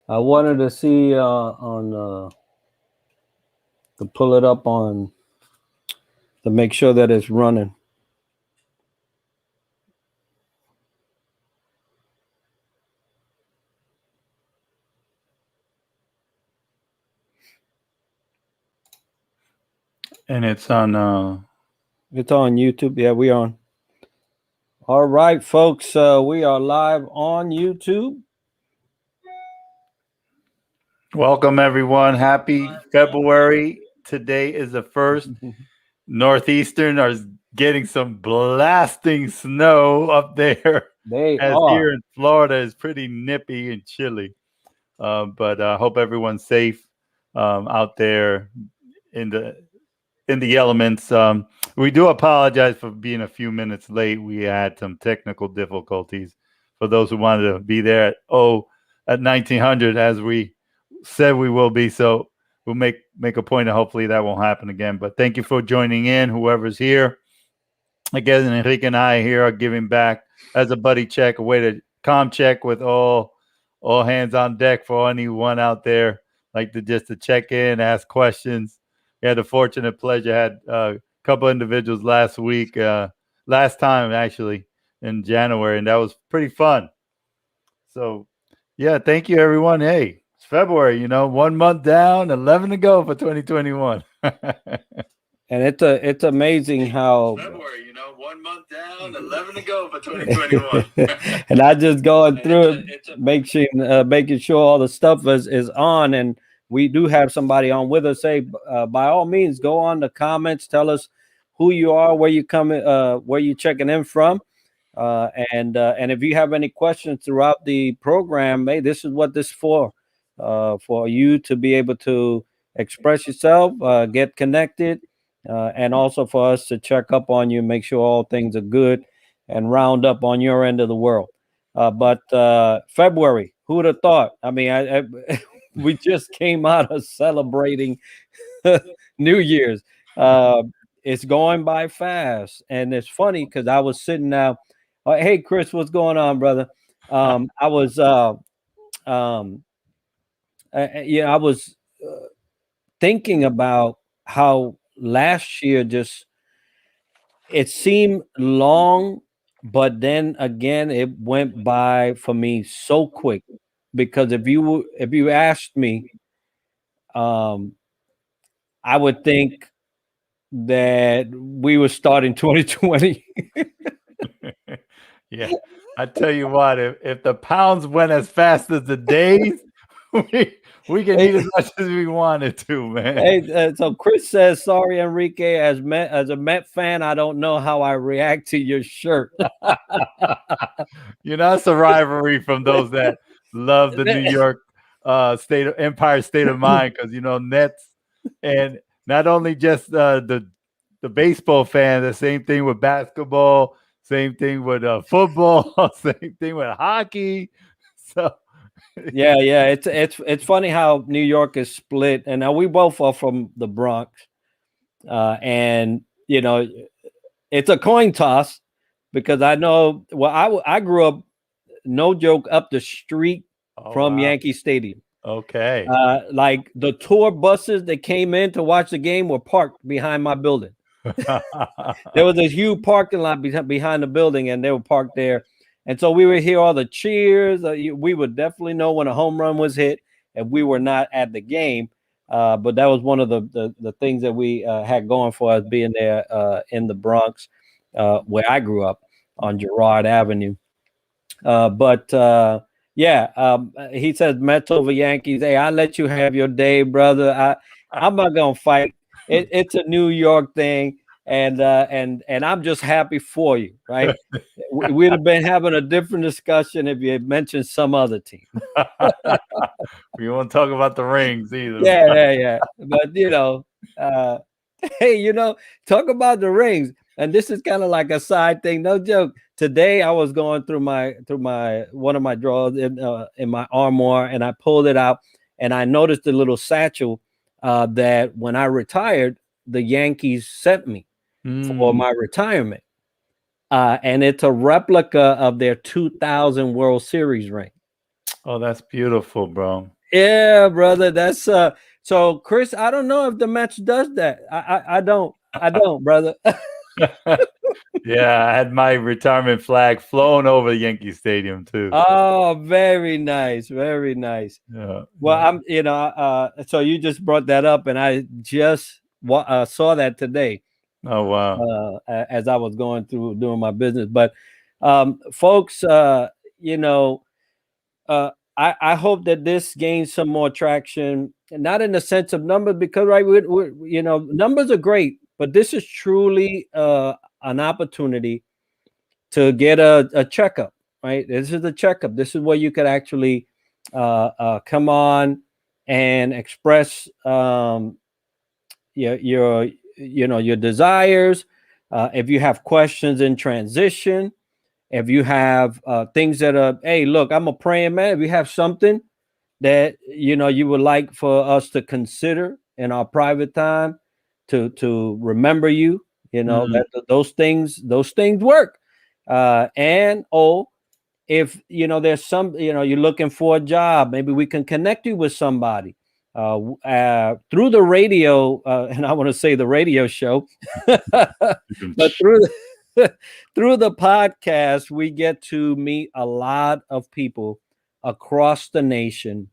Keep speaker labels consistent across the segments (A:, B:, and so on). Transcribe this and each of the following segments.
A: I wanted to see on to pull it up on to make sure that it's running.
B: And it's on.
A: It's on YouTube. Yeah, we on. All right, folks. We are live on YouTube.
B: Welcome, everyone. Happy February. Today is the first. Northeastern are getting some blasting snow up there,
A: They
B: as
A: are.
B: here in Florida is pretty nippy and chilly. But I hope everyone's safe out there in the elements. We do apologize for being a few minutes late. We had some technical difficulties for those who wanted to be there at 1900 as we said we will be. So we'll make a point of hopefully that won't happen again. But thank you for joining in, whoever's here. Again, Enrique and I here are giving back as a buddy check, a way to calm check with all hands on deck for anyone out there like to just to check in, ask questions. We had the fortunate pleasure, had a couple individuals last time actually in January, and that was pretty fun. So, yeah, thank you, everyone. Hey, it's February, 1 month down, 11 to go for 2021.
A: And it's amazing how
B: February, 1 month down, 11 to go for 2021.
A: and I just going through it, making sure all the stuff is on, and we do have somebody on with us. Say, by all means, go on the comments, tell us who you are, where you coming, where you checking in from, and if you have any questions throughout the program, hey, this is what this is for you to be able to express yourself, get connected, and also for us to check up on you, make sure all things are good, and round up on your end of the world. But February, who would have thought? I mean, we just came out of celebrating New Year's. It's going by fast, and it's funny because I was sitting now. Hey, Chris, what's going on, brother? I was, um, I was thinking about how last year just it seemed long, but then again, it went by for me so quick. Because if you asked me, um, I would think that we were starting 2020.
B: Yeah. I tell you what, if the pounds went as fast as the days, we we can eat as much as we wanted to, man.
A: Hey, so Chris says, "Sorry, Enrique. As a Met fan, I don't know how I react to your shirt."
B: It's a rivalry from those that love the New York state of mind, because Nets, and not only just the baseball fan, the same thing with basketball, same thing with football, same thing with hockey. So
A: Yeah. It's funny how New York is split, and now we both are from the Bronx, and it's a coin toss because I know. Well, I grew up, no joke, up the street
B: oh
A: from
B: wow,
A: Yankee Stadium.
B: okay.
A: Like the tour buses that came in to watch the game were parked behind my building. There was a huge parking lot behind the building, and they were parked there. And so we would hear all the cheers. We would definitely know when a home run was hit, and we were not at the game. But that was one of the things that we had going for us, being there in the Bronx, where I grew up on Girard Avenue. But yeah, he says Mets over Yankees. Hey, I let you have your day, brother. I'm not gonna fight. It's a New York thing, and I'm just happy for you, right? We'd have been having a different discussion if you had mentioned some other team.
B: We won't talk about the rings either.
A: Yeah. But uh, hey, talk about the rings. And this is kind of like a side thing, no joke. Today I was going through my one of my drawers in my armoire, and I pulled it out, and I noticed a little satchel that when I retired, the Yankees sent me for
B: Mm.
A: my retirement, and it's a replica of their 2000 World Series ring.
B: Oh, that's beautiful, bro.
A: Yeah, brother. That's so Chris, I don't know if the Mets does that. I don't, brother.
B: Yeah, I had my retirement flag flown over Yankee Stadium too.
A: Oh, very nice. Very nice.
B: Yeah.
A: Well, so you just brought that up, and I just saw that today.
B: Oh, wow.
A: As I was going through doing my business. But folks, you know, I hope that this gains some more traction, not in the sense of numbers, because right, you know, numbers are great, but this is truly an opportunity to get a checkup. Right, this is a checkup. This is where you could actually come on and express your you know, your desires. If you have questions in transition, if you have things that are, hey, look, I'm a praying man. If you have something that you know you would like for us to consider in our private time to remember you, you know, that those things work. And if you know there's some, you know, you're looking for a job, maybe we can connect you with somebody through the radio, and I want to say the radio show, but through the podcast, we get to meet a lot of people across the nation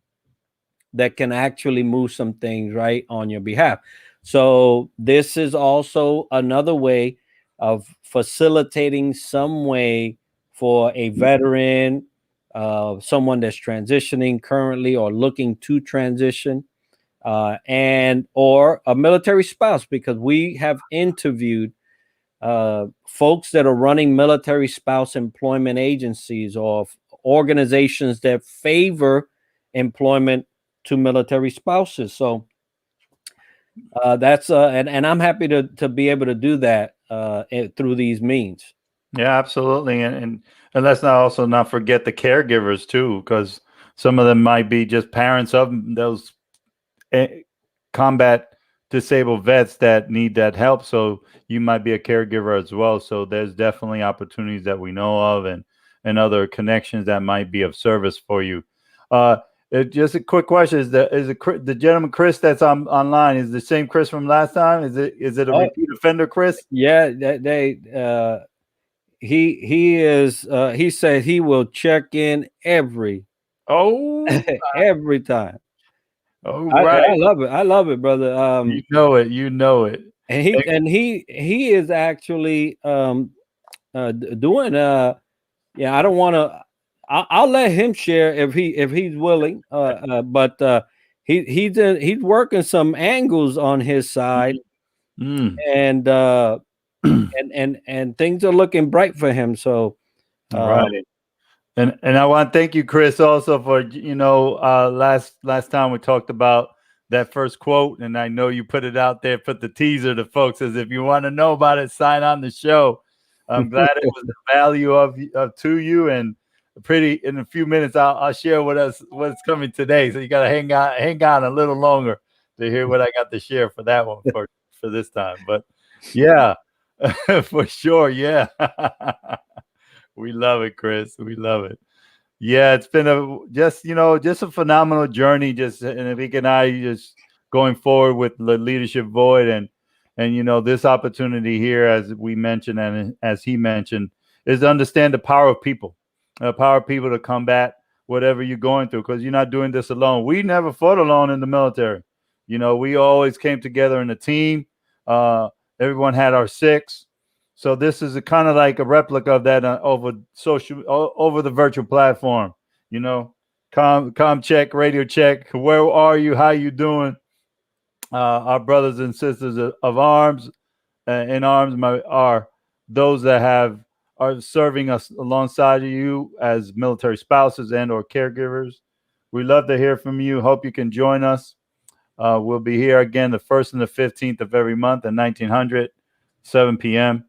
A: that can actually move some things right on your behalf. So this is also another way of facilitating some way for a veteran, someone that's transitioning currently or looking to transition, and or a military spouse, because we have interviewed folks that are running military spouse employment agencies or organizations that favor employment to military spouses. So that's and I'm happy to be able to do that through these means.
B: Yeah, absolutely. And let's not forget the caregivers too, because some of them might be just parents of those combat disabled vets that need that help. So you might be a caregiver as well. So there's definitely opportunities that we know of, and other connections that might be of service for you. Just a quick question: is the gentleman Chris that's online is the same Chris from last time? Is it a repeat offender, Chris?
A: Yeah, he is. He said he will check in every time.
B: Oh, right.
A: I love it. I love it, brother.
B: You know it. You know it.
A: And he is actually doing. Yeah, I don't want to. I'll let him share if he's willing. But he's working some angles on his side, and and things are looking bright for him. So,
B: right. And I want to thank you, Chris, also for, you know, last time we talked about that first quote, and I know you put it out there, put the teaser to folks as if you want to know about it, sign on the show. I'm glad it was the value of to you, and in a few minutes I'll share what's coming today. So you got to hang on a little longer to hear what I got to share for that one for this time. But yeah, for sure, yeah. We love it, Chris. We love it. Yeah, it's been just a phenomenal journey. And Vic and I just going forward with the Leadership Void, and you know, this opportunity here, as we mentioned and as he mentioned, is to understand the power of people to combat whatever you're going through, because you're not doing this alone. We never fought alone in the military. You know, we always came together in a team. Everyone had our six. So this is a kind of like a replica of that over the virtual platform. You know, com check, radio check. Where are you? How you doing? Our brothers and sisters of arms, in arms, are those that are serving us alongside of you as military spouses and or caregivers. We love to hear from you. Hope you can join us. We'll be here again the 1st and the 15th of every month at 1900, 7 p.m.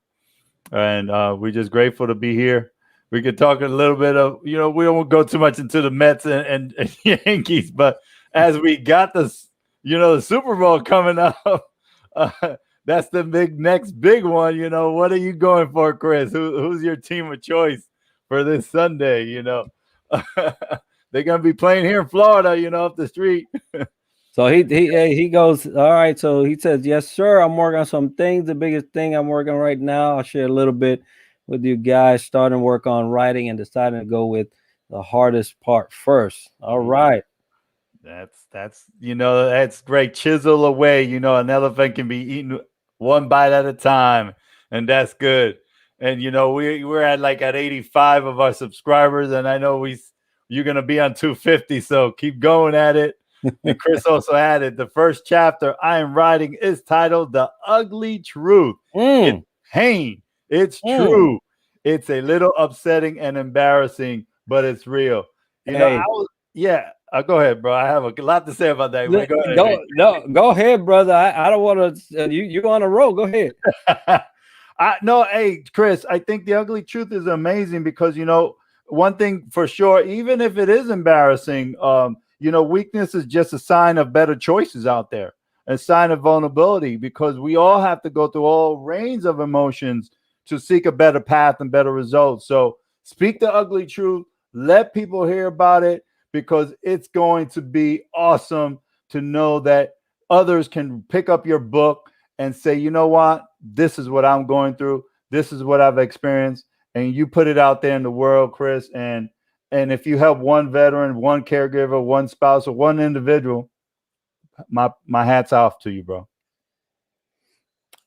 B: And we're just grateful to be here. We could talk a little bit of, you know, we won't go too much into the Mets and Yankees, but as we got this, you know, the Super Bowl coming up, that's the next big one. You know, what are you going for, Chris? Who's your team of choice for this Sunday? You know, They're gonna be playing here in Florida, you know, up the street.
A: So he goes, all right. So he says, yes, sir. I'm working on some things. The biggest thing I'm working on right now, I'll share a little bit with you guys. Starting work on writing and deciding to go with the hardest part first. All right.
B: That's you know, that's great. Chisel away. You know, an elephant can be eaten one bite at a time, and that's good. And you know, we're at 85 of our subscribers, and I know you're gonna be on 250. So keep going at it. And Chris also added the first chapter I am writing is titled "The Ugly Truth." It's pain. It's true. It's a little upsetting and embarrassing, but it's real. You know, go ahead, bro. I have a lot to say about that.
A: Go ahead, brother. I don't want to. You're on a roll. Go ahead.
B: Hey, Chris. I think the ugly truth is amazing because you know one thing for sure. Even if it is embarrassing, you know, weakness is just a sign of better choices out there, a sign of vulnerability. Because we all have to go through all range of emotions to seek a better path and better results. So speak the ugly truth. Let people hear about it. Because it's going to be awesome to know that others can pick up your book and say, you know what, this is what I'm going through. This is what I've experienced. And you put it out there in the world, Chris. And if you help one veteran, one caregiver, one spouse, or one individual, my hat's off to you, bro.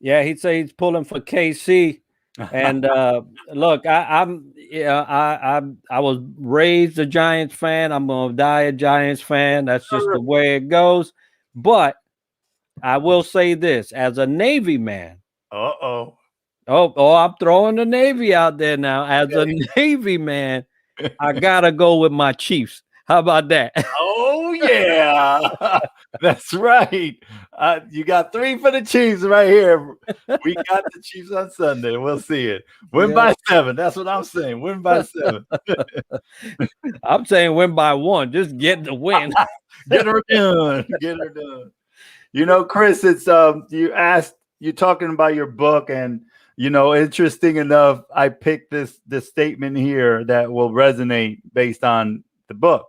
A: Yeah, he'd say he's pulling for KC. And look, I was raised a Giants fan. I'm gonna die a Giants fan. That's just the way it goes. But I will say this: as a Navy man,
B: oh,
A: I'm throwing the Navy out there now. As a Navy man, I gotta go with my Chiefs. How about that?
B: Oh yeah, that's right. You got 3 for the Chiefs right here. We got the Chiefs on Sunday. We'll see it. Win by 7. That's what I'm saying. Win by 7.
A: I'm saying win by 1. Just get the win.
B: Get her done. Get her done. You know, Chris, it's you're talking about your book, and you know, interesting enough, I picked this statement here that will resonate based on the book.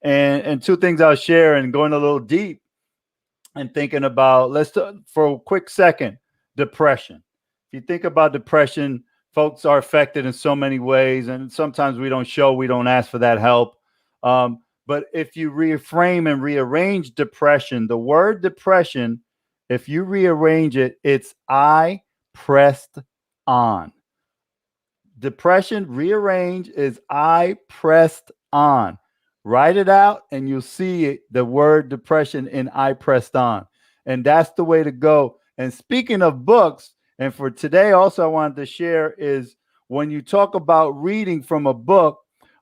B: And 2 things I'll share, and going a little deep and thinking about, for a quick second, depression. If you think about depression, folks are affected in so many ways, and sometimes we don't ask for that help. But if you reframe and rearrange depression, the word depression, if you rearrange it, it's I pressed on. Depression rearrange is I pressed on. Write it out and you'll see it, the word depression in I pressed on. And that's the way to go. And speaking of books, and for today also I wanted to share is when you talk about reading from a book,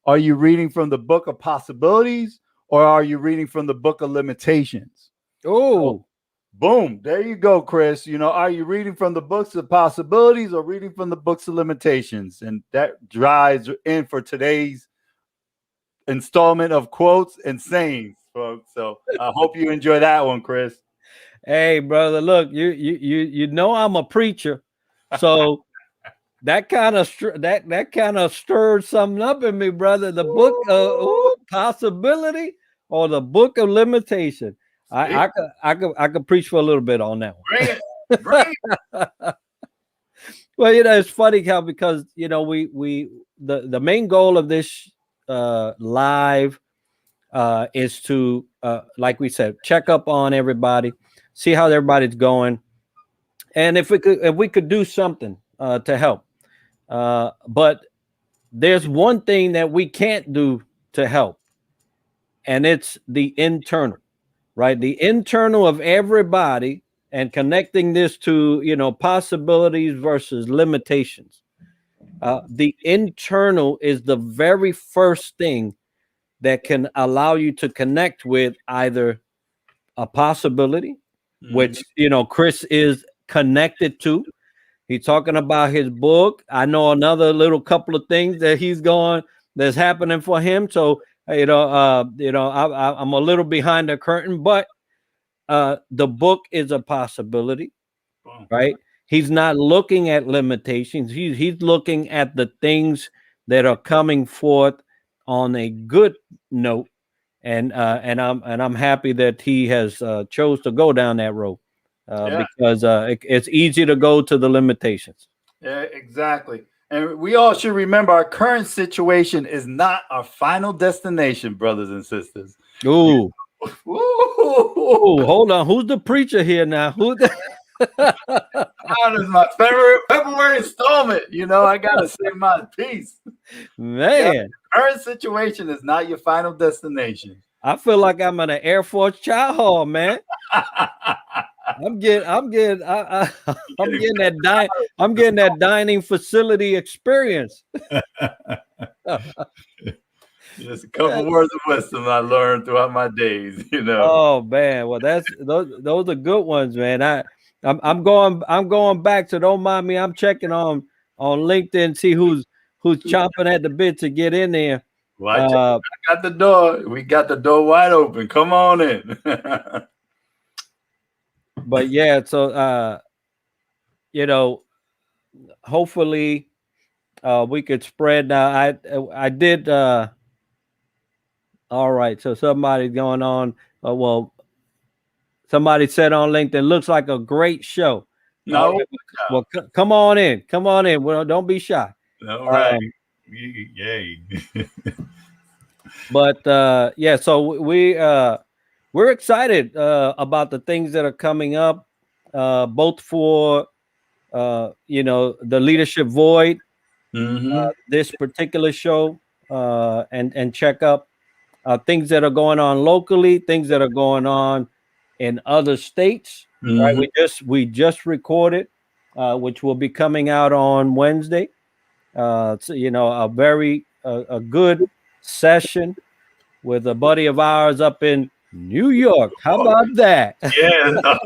B: are you reading from the book of possibilities or are you reading from the book of limitations?
A: Oh,
B: boom. There you go, Chris. You know, are you reading from the books of possibilities or reading from the books of limitations? And that drives in for today's installment of quotes and sayings, folks. So I hope you enjoy that one, Chris.
A: Hey, brother, look, you know I'm a preacher, so that kind of stirred something up in me, brother. The book of possibility or the book of limitation. I could preach for a little bit on that one.
B: Bring it.
A: Well, you know, it's funny how, because you know the main goal of this live is to like we said, check up on everybody, see how everybody's going, and if we could do something to help. But there's one thing that we can't do to help, and it's the internal, right? The internal of everybody, and connecting this to, you know, possibilities versus limitations. The internal is the very first thing that can allow you to connect with either a possibility, which, you know, Chris is connected to. He's talking about his book. I know another little couple of things that that's happening for him. So, I'm a little behind the curtain, but the book is a possibility, right? He's not looking at limitations. He's looking at the things that are coming forth on a good note, and I'm happy that he has chose to go down that road because it's easy to go to the limitations.
B: Yeah, exactly. And we all should remember our current situation is not our final destination, brothers and sisters.
A: Ooh.
B: Ooh.
A: Ooh, hold on. Who's the preacher here now? Who the
B: That is my February installment. You know, I gotta say my piece.
A: man?
B: Yeah, current situation is not your final destination.
A: I feel like I'm in an Air Force child hall, man. I'm getting that dining facility experience.
B: Just a couple words of wisdom I learned throughout my days, you know.
A: Oh man, well those are good ones, man. I'm going back, so don't mind me. I'm checking on LinkedIn, see who's chomping at the bit to get in there.
B: I got the door. We got the door wide open. Come on in.
A: But yeah, so you know, hopefully we could spread. Now I did all right, so somebody's going on. Well, somebody said on LinkedIn, looks like a great show.
B: No,
A: well, come on in. Well, don't be shy.
B: All right. Yay.
A: But yeah, so we're excited about the things that are coming up, both for the Leadership Void, this particular show, and check up things that are going on locally, things that are going on in other states. Right, we just recorded, which will be coming out on Wednesday. So, a very a good session with a buddy of ours up in New York. How about that?
B: Yeah,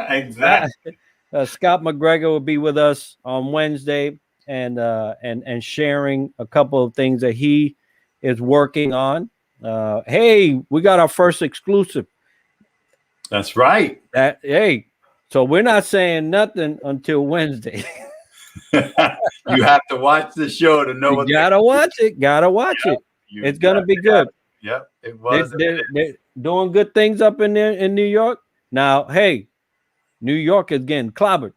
B: exactly.
A: Scott McGregor will be with us on Wednesday and sharing a couple of things that he is working on. Hey, we got our first exclusive.
B: That's right.
A: So we're not saying nothing until Wednesday.
B: You have to watch the show to know
A: you gotta watch it. It's gonna be good.
B: Yep, it was.
A: They're doing good things up in there in New York. Now, hey, New York is getting clobbered.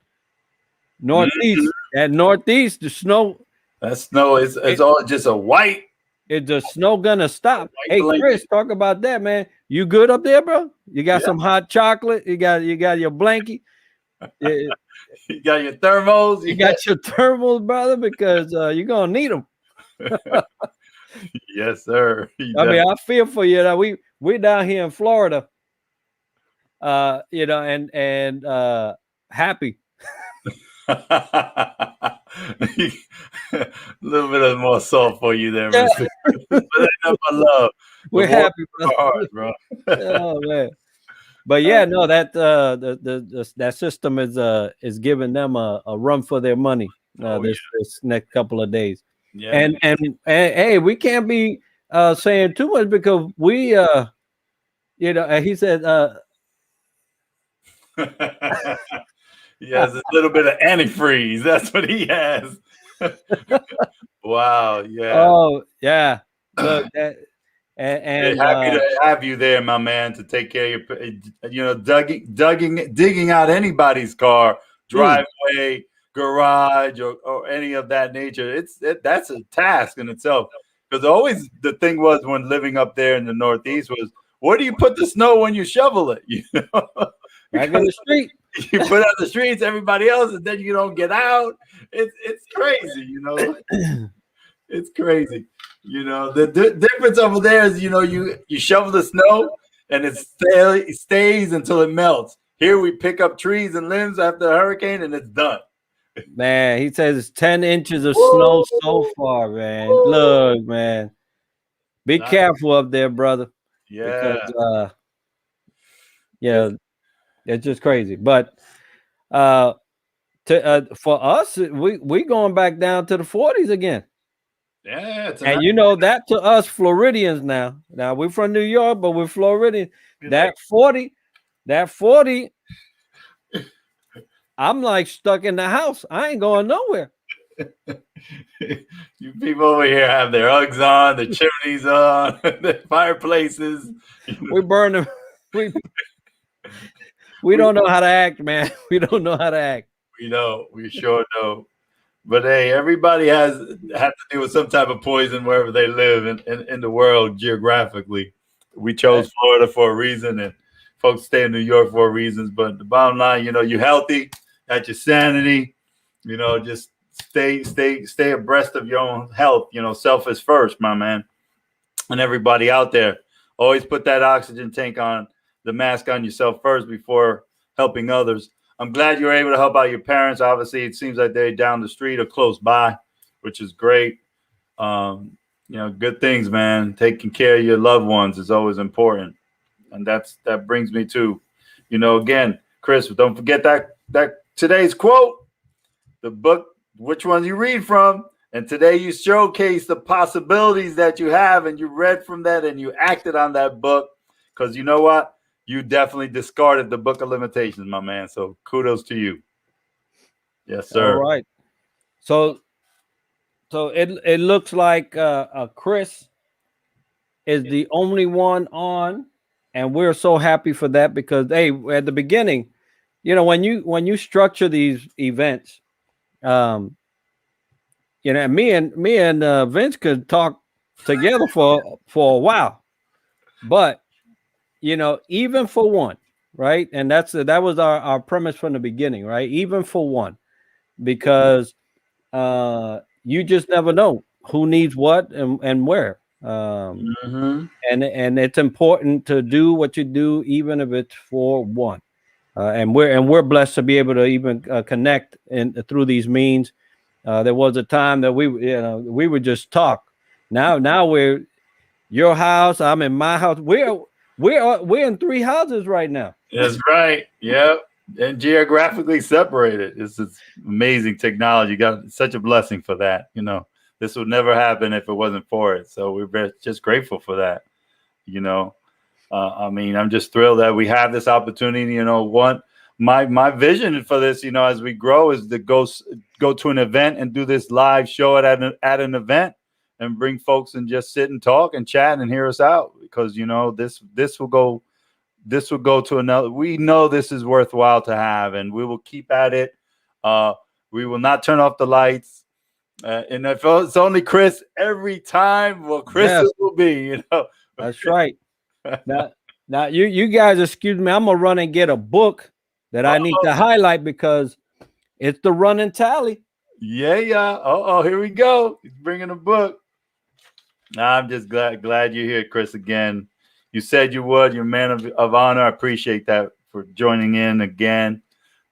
A: Northeast, at Northeast, the snow.
B: That snow is all just a white.
A: Is the snow gonna stop? Hey, Chris, talk about that, man. You good up there, bro? You got some hot chocolate. You got your blankie.
B: You got your thermals.
A: You got your thermals, brother, because you're gonna need them.
B: Yes, sir.
A: I mean, I feel for you. We're down here in Florida, and happy.
B: A little bit of more salt for you there, Mr. But enough of love.
A: We're happy,
B: bro.
A: Oh man. But yeah, no, that that system is giving them a run for their money this next couple of days. Yeah. And hey, we can't be saying too much because we he said
B: he has a little bit of antifreeze. That's what he has. Wow. Yeah.
A: Oh yeah. Look, and
B: happy to have you there, my man, to take care of your, digging out anybody's car, driveway, garage, or any of that nature. That's a task in itself. Because always the thing was when living up there in the Northeast was, where do you put the snow when you shovel it? You know,
A: right in the street.
B: You put out the streets, everybody else, and then you don't get out. It's crazy, you know. It's crazy. You know, the difference over there is, you shovel the snow and it stays until it melts. Here we pick up trees and limbs after a hurricane and it's done.
A: Man, he says it's 10 inches of snow so far, man. Look, man. Be careful up there, brother.
B: Yeah.
A: Because, it's just crazy. But for us, we going back down to the 40s again.
B: Yeah,
A: and that to us Floridians now we're from New York, but we're Floridian. That 40, I'm like stuck in the house. I ain't going nowhere.
B: You people over here have their Uggs on, the chimneys on, the fireplaces.
A: We burn them. We don't know how to act, man. We don't know how to act.
B: We know. We sure know. But hey, everybody has to deal with some type of poison wherever they live in the world geographically. We chose Florida for a reason, and folks stay in New York for reasons. But the bottom line, you're healthy, got your sanity, just stay abreast of your own health. Self is first, my man. And everybody out there, always put that oxygen tank on, the mask on yourself first before helping others. I'm glad you were able to help out your parents. Obviously, it seems like they're down the street or close by, which is great. Good things, man. Taking care of your loved ones is always important. And that brings me to, again, Chris, don't forget that today's quote, the book, which one you read from. And today you showcase the possibilities that you have, and you read from that and you acted on that book. Because you know what? You definitely discarded the book of limitations, my man. So kudos to you. Yes, sir.
A: All right. So it looks like Chris is the only one on, and we're so happy for that because at the beginning, when you structure these events, and me and Vince could talk together for a while, but even for one, right? And that was our premise from the beginning, right? Even for one, because you just never know who needs what and where. And it's important to do what you do, even if it's for one. And we're blessed to be able to even connect through these means. There was a time that we would just talk. Now we're your house, I'm in my house. We're in 3 houses right now.
B: That's right. Yep. And geographically separated. It's amazing technology. Got such a blessing for that. This would never happen if it wasn't for it. So we're just grateful for that. I'm just thrilled that we have this opportunity. My vision for this, as we grow, is to go to an event and do this live show at an event and bring folks and just sit and talk and chat and hear us out, because this will go to another. We know this is worthwhile to have, and we will keep at it. We will not turn off the lights. And if it's only Chris every time, well, Chris
A: Yes.
B: will be.
A: That's right. Now you guys, excuse me, I'm gonna run and get a book that I need to highlight because it's the running tally.
B: Yeah. Oh, here we go. He's bringing a book. I'm just glad you're here, Chris, again. You said you would. You're a man of honor. I appreciate that for joining in again.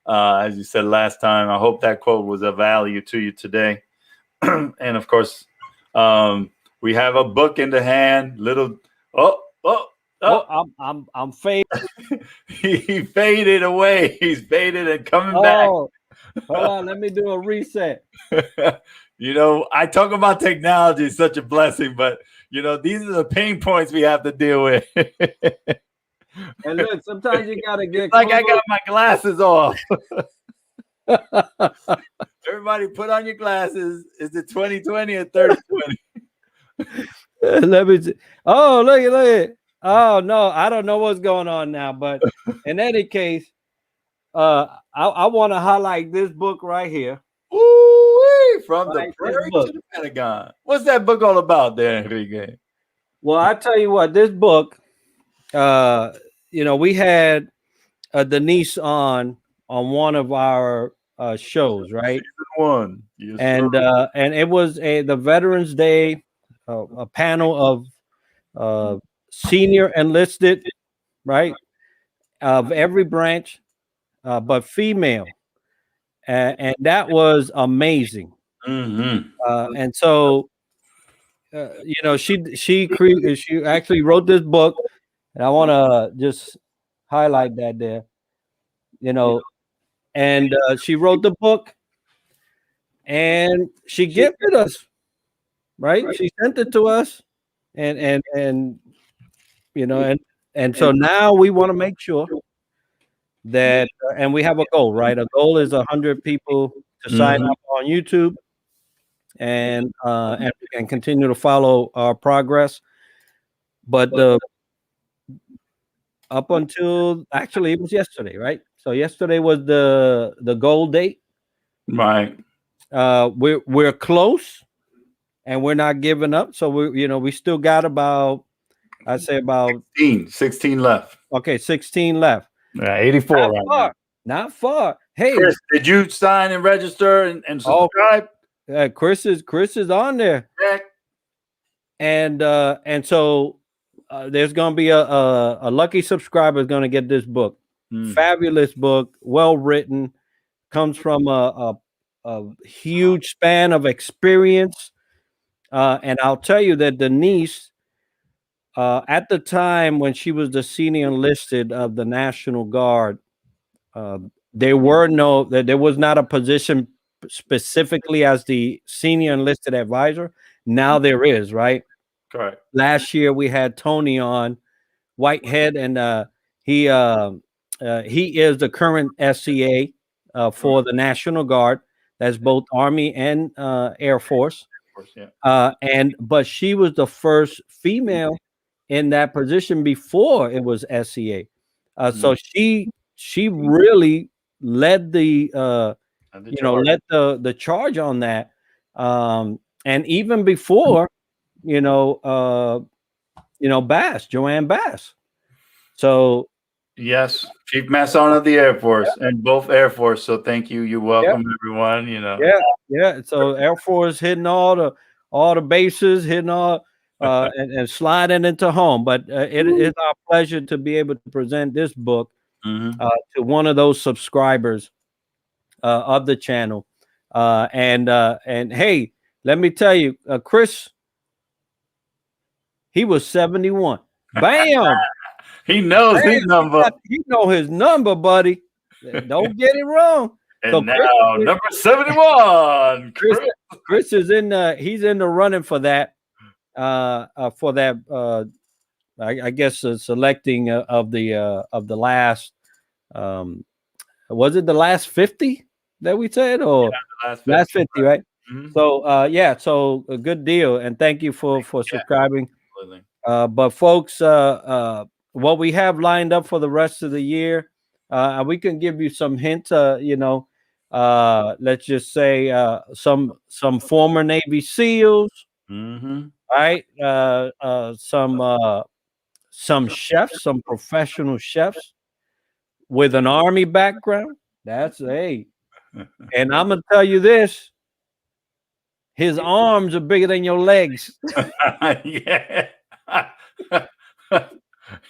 B: As you said last time, I hope that quote was of value to you today. And of course, we have a book in the hand.
A: I'm fading.
B: He faded away. He's faded and coming back.
A: Hold on, let me do a reset.
B: I talk about technology is such a blessing, but these are the pain points we have to deal with.
A: And look, sometimes you gotta get
B: like I got my glasses off. Everybody put on your glasses. Is it 2020 or 3020?
A: Let me see. Oh, look at it. Oh no, I don't know what's going on now, but in any case, I want to highlight this book right here.
B: Ooh, from the prairie to the Pentagon. What's that book all about there, Enrique?
A: Well, I tell you what, this book, we had Denise on one of our shows, right?
B: Season 1. Yes,
A: and it was the Veterans Day, a panel of senior enlisted, right, of every branch, but female, and that was amazing. And so, she actually wrote this book, and I want to just highlight that there, and she wrote the book, and she gifted us, right? She sent it to us, and so now we want to make sure that, and we have a goal, right? A goal is 100 people to sign up on YouTube. and continue to follow our progress. But up until actually it was yesterday, right? So yesterday was the goal date.
B: Right.
A: We're close, and we're not giving up. So we still got about, I'd say about
B: 16 left.
A: Okay, 16 left.
B: Yeah, 84
A: Not
B: right
A: far.
B: now.
A: Not far. Hey,
B: Chris, did you sign and register and subscribe?
A: Chris is on there.
B: Heck.
A: And so there's going to be a lucky subscriber is going to get this book. Fabulous book, well written, comes from a huge span of experience. And I'll tell you that Denise, at the time when she was the senior enlisted of the National Guard, there was not a position specifically as the senior enlisted advisor. Now there is, right?
B: Correct.
A: Last year we had Tony on Whitehead, and he is the current SCA for the National Guard. That's both Army and Air Force.
B: Yeah.
A: But she was the first female in that position before it was SCA. So she really led the led the charge on that. And even before, Bass, Joanne Bass. So
B: yes, Chief Masson of the Air Force and both Air Force. So thank you. You're welcome, everyone.
A: Yeah. So Air Force hitting all the bases, hitting all and sliding into home. But it is our pleasure to be able to present this book to one of those subscribers of the channel. And hey, let me tell you, Chris, he was 71. Bam.
B: He knows his number.
A: He know his number, buddy. Don't get it wrong.
B: And so now number 71.
A: Chris is he's in the running for that. I guess selecting of the last. Was it the last 50 that we said, or last 50, right? So so a good deal, and thank you for subscribing. But folks, what we have lined up for the rest of the year, we can give you some hints. Let's just say some former Navy SEALs, right? Some chefs, some professional chefs with an Army background. That's and I'm gonna tell you this: his arms are bigger than your legs.
B: Yeah.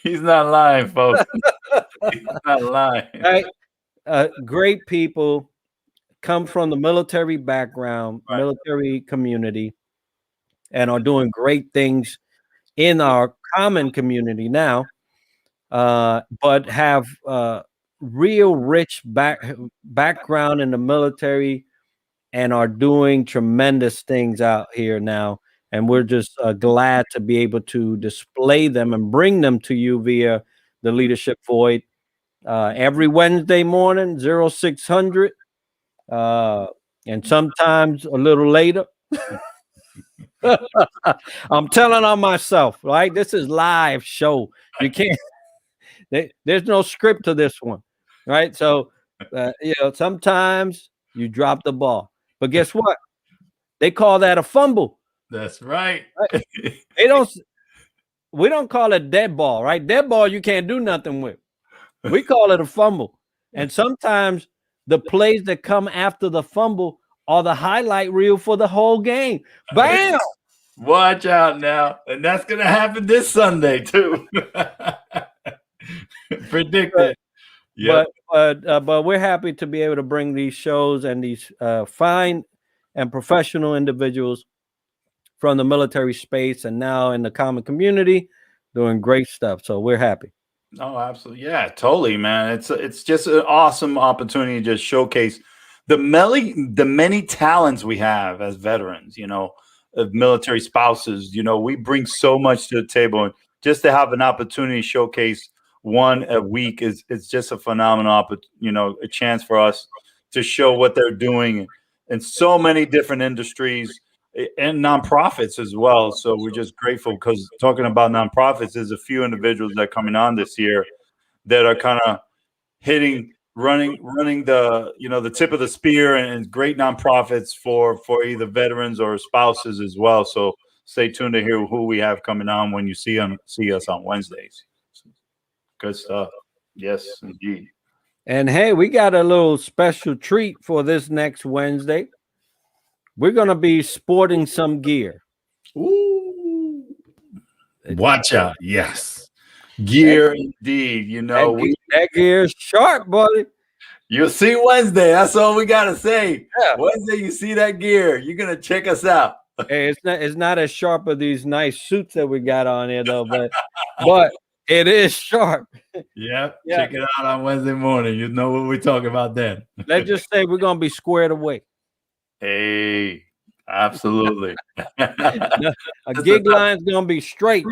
B: He's not lying, folks. He's not lying.
A: Right? Great people, come from the military background, military community, and are doing great things in our common community now, but have real rich background in the military and are doing tremendous things out here now. And we're just glad to be able to display them and bring them to you via the Leadership Void every Wednesday morning, 0600, and sometimes a little later. I'm telling on myself, right? This is live show. You can't. There's no script to this one, right? So, sometimes you drop the ball, but guess what? They call that a fumble.
B: That's right.
A: We don't call it dead ball, right? Dead ball you can't do nothing with. We call it a fumble. And sometimes the plays that come after the fumble are the highlight reel for the whole game. Bam!
B: Watch out now. And that's going to happen this Sunday too. Predicted.
A: Yep. But we're happy to be able to bring these shows and these fine and professional individuals from the military space and now in the common community doing great stuff. So we're happy.
B: Oh, absolutely. Yeah, totally, man. It's just an awesome opportunity to just showcase the many talents we have as veterans, of military spouses. We bring so much to the table, and just to have an opportunity to showcase one a week is just a phenomenal a chance for us to show what they're doing in so many different industries, and nonprofits as well. So we're just grateful because talking about nonprofits, there's a few individuals that are coming on this year that are kind of running the the tip of the spear, and great nonprofits for either veterans or spouses as well. So stay tuned to hear who we have coming on when you see us on Wednesdays. Good stuff. Yes, indeed.
A: And hey, we got a little special treat for this next Wednesday. We're going to be sporting some gear.
B: Ooh. Watch out. Yes. Gear indeed.
A: That gear is sharp, buddy.
B: You'll see Wednesday. That's all we got to say.
A: Yeah.
B: Wednesday, you see that gear. You're going to check us out.
A: Hey, it's not as sharp as these nice suits that we got on here, though, but it is sharp.
B: Yeah. Check it out on Wednesday morning. You know what we're talking about then.
A: Let's just say we're going to be squared away.
B: Hey, absolutely.
A: A gig line's going to be straight.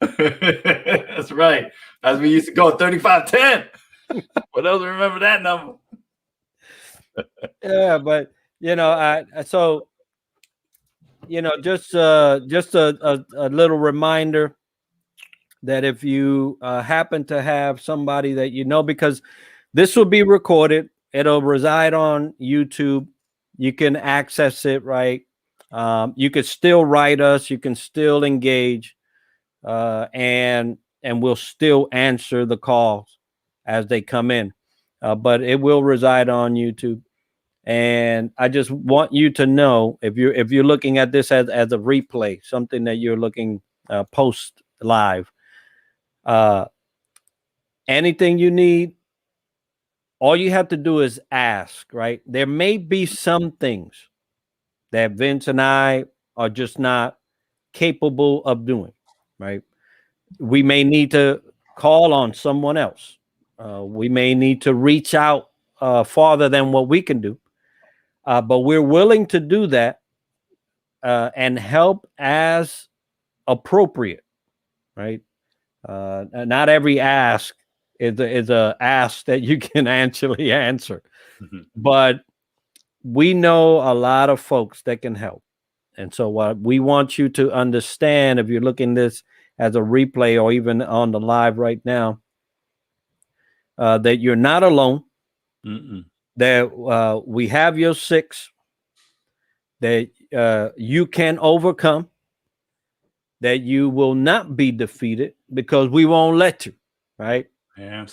B: That's right. As we used to go 35-10. What else remember that number?
A: Yeah, but just a little reminder that if you happen to have somebody that because this will be recorded, it'll reside on YouTube. You can access it, right? You could still write us. You can still engage, and we'll still answer the calls as they come in. But it will reside on YouTube. And I just want you to know, if you're looking at this as a replay, something that you're looking post live, anything you need, all you have to do is ask, right? There may be some things that Vince and I are just not capable of doing, right? We may need to call on someone else. We may need to reach out farther than what we can do. But we're willing to do that and help as appropriate, right? Not every ask is a ask that you can actually answer. Mm-hmm. But we know a lot of folks that can help. And so what we want you to understand, if you're looking this as a replay or even on the live right now, that you're not alone. Mm-mm. That we have your six, that you can overcome, that you will not be defeated because we won't let you, right? Yeah,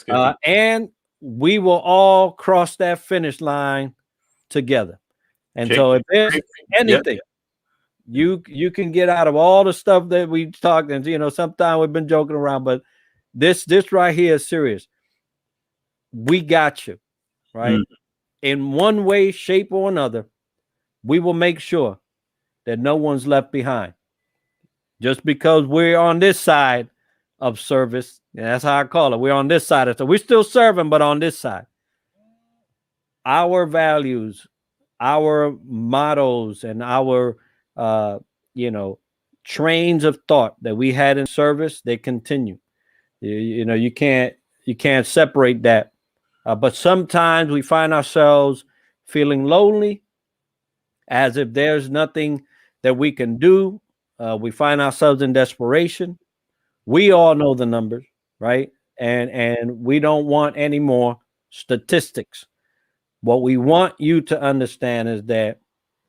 A: and we will all cross that finish line together. And so if there's anything you can get out of all the stuff that we talked, and sometimes we've been joking around, but this right here is serious. We got you, right? Mm. In one way, shape, or another, we will make sure that no one's left behind. Just because we're on this side of service, and that's how I call it. We're on this side. So we're still serving, but on this side. Our values, our mottos, and our, trains of thought that we had in service, they continue. You can't separate that. But sometimes we find ourselves feeling lonely, as if there's nothing that we can do. We find ourselves in desperation. We all know the numbers, right? And we don't want any more statistics. What we want you to understand is that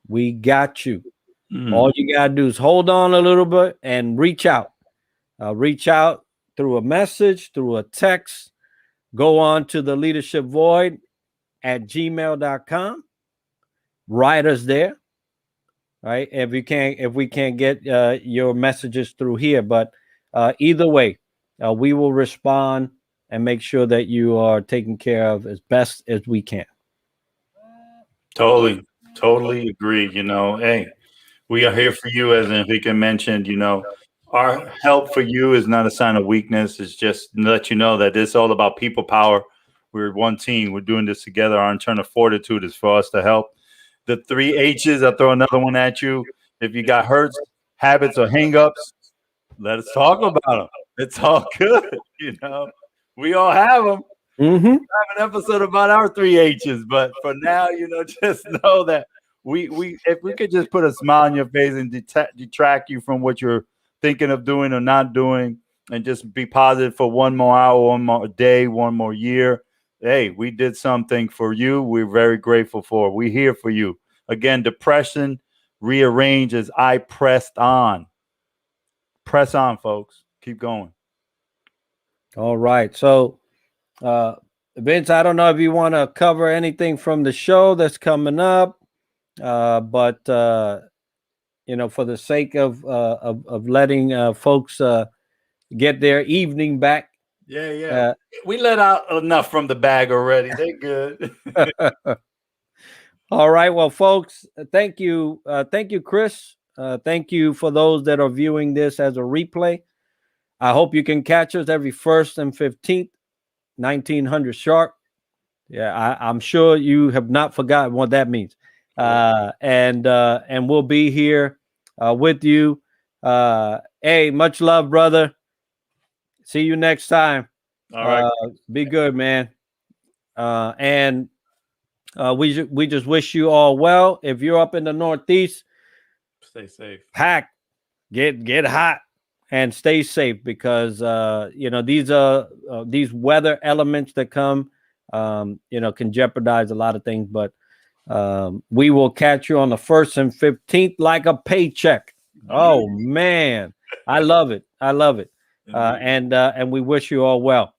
A: we got you. Mm. All you got to do is hold on a little bit and reach out. Reach out through a message, through a text. Go on to the Leadership Void at gmail.com. Write us there, right? If we can't get your messages through here, but either way, we will respond and make sure that you are taken care of as best as we can.
B: Totally agree. Hey, we are here for you, as Enrique mentioned. Our help for you is not a sign of weakness. It's just to let you know that it's all about people power. We're one team. We're doing this together. Our internal fortitude is for us to help. The 3 H's, I'll throw another one at you. If you got hurts, habits, or hang-ups, let us talk about them. It's all good. We all have them. Mm-hmm. I have an episode about our 3 H's, but for now, just know that we if we could just put a smile on your face and detract you from what you're thinking of doing or not doing, and just be positive for one more hour, one more day, one more year. Hey, we did something for you. We're very grateful for it. We're here for you. Again, depression rearranges. I pressed on. Press on, folks. Keep going.
A: All right. So, Vince, I don't know if you want to cover anything from the show that's coming up, but you know, for the sake of letting folks get their evening back.
B: Yeah. We let out enough from the bag already. They're good.
A: All right. Well, folks, thank you. Thank you, Chris. Thank you for those that are viewing this as a replay. I hope you can catch us every 1st and 15th, 1900 sharp. Yeah, I'm sure you have not forgotten what that means. And we'll be here with you. Hey, much love, brother. See you next time.
B: All right.
A: Be good, man. And we just wish you all well. If you're up in the Northeast,
B: stay safe.
A: Pack, get hot, and stay safe, because you know, these weather elements that come, you know, can jeopardize a lot of things. But we will catch you on the 1st and 15th like a paycheck. Oh man, I love it. And we wish you all well.